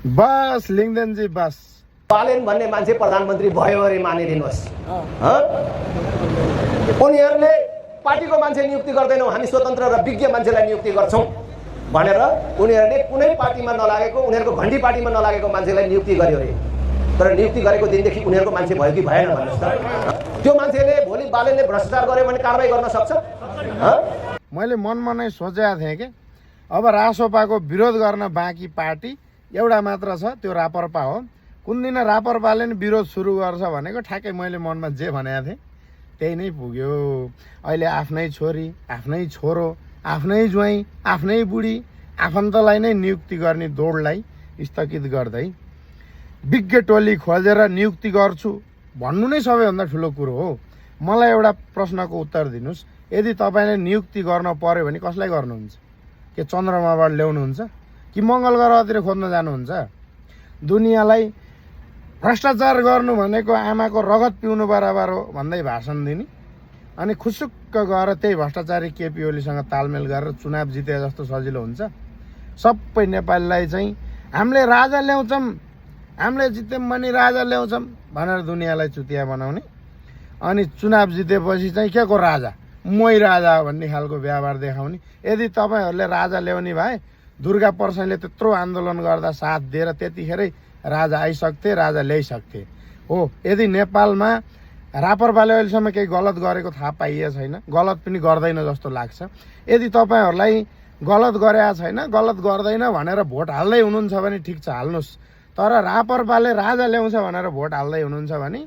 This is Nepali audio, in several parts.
बस लिङ्गदेनजी बस। बालेन भन्ने मान्छे प्रधानमन्त्री भयो अरे मानिदिनुहोस्। उनीहरूले पार्टीको मान्छे नियुक्ति गर्दैनौँ, हामी स्वतन्त्र र विज्ञ मान्छेलाई नियुक्ति गर्छौँ भनेर उनीहरूले कुनै पार्टीमा नलागेको, उनीहरूको घण्टी पार्टीमा नलागेको मान्छेलाई नियुक्ति गर्यो अरे। तर नियुक्ति गरेको दिनदेखि उनीहरूको मान्छे भयो कि भएन भन्नुहोस् त। त्यो मान्छेले भोलि बालेनले भ्रष्टाचार गर्यो भने कारबाही गर्न सक्छ? मैले मनमा नै सोचेको थिएँ कि अब रासोपाको विरोध गर्न बाँकी पार्टी एउटा मात्र छ, त्यो रापरपा हो। कुन दिन रापरपाले नि विरोध सुरु गर्छ भनेको ठ्याक्कै मैले मनमा जे भनेको थिएँ त्यही नै पुग्यो। अहिले आफ्नै छोरी, आफ्नै छोरो, आफ्नै ज्वाइँ, आफ्नै बुढी, आफन्तलाई नै नियुक्ति गर्ने दौडलाई स्थगित गर्दै विज्ञ टोली खोजेर नियुक्ति गर्छु भन्नु नै सबैभन्दा ठुलो कुरो हो। मलाई एउटा प्रश्नको उत्तर दिनुहोस्, यदि तपाईँले नियुक्ति गर्न पर्यो भने कसलाई गर्नुहुन्छ? के चन्द्रमाबाट ल्याउनुहुन्छ कि मङ्गल ग्रहतिर खोज्न जानुहुन्छ? दुनियाँलाई भ्रष्टाचार गर्नु भनेको आमाको रगत पिउनु बराबर हो भन्दै भाषण दिने अनि खुसुक्क गएर त्यही भ्रष्टाचारी केपी ओलीसँग तालमेल गरेर चुनाव जिते जस्तो सजिलो हुन्छ? सबै नेपालीलाई चाहिँ हामीले राजा ल्याउँछौँ, हामीले जित्यौँ भने राजा ल्याउँछौँ भनेर दुनियाँलाई चुतिया बनाउने अनि चुनाव जितेपछि चाहिँ के को राजा, मै राजा भन्ने खालको व्यवहार देखाउने। यदि तपाईँहरूले राजा ल्याउने भए दुर्गा प्रसाईले त्यत्रो आन्दोलन गर्दा साथ दिएर त्यतिखेरै राजा आइसक्थे, राजा ल्याइसक्थे हो। यदि नेपालमा रापरपाले अहिलेसम्म केही गलत गरेको थाहा पाइएको छैन, गलत पनि गर्दैन जस्तो लाग्छ। यदि तपाईँहरूलाई गलत गरेका छैन, गलत गर्दैन भनेर भोट हाल्दै हुनुहुन्छ भने ठिक छ, हाल्नुहोस्। तर रापरपाले राजा ल्याउँछ भनेर भोट हाल्दै हुनुहुन्छ भने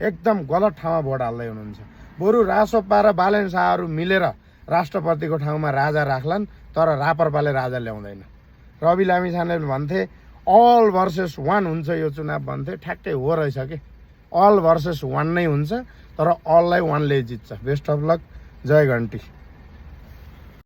एकदम गलत ठाउँमा भोट हाल्दै हुनुहुन्छ। बरु रासोपा र बालेन शाहहरू मिलेर राष्ट्रपतिको ठाउँमा राजा राख्लान्, तर रापरपाले राजा ल्याउँदैन। रवि लामिछानेले भन्थे अल भर्सेस वान हुन्छ यो चुनाव भन्थे, ठ्याक्कै हो रहेछ के। अल भर्सेस वान नै हुन्छ, तर अललाई वानले जित्छ। बेस्ट अफ लक, जय घन्टी।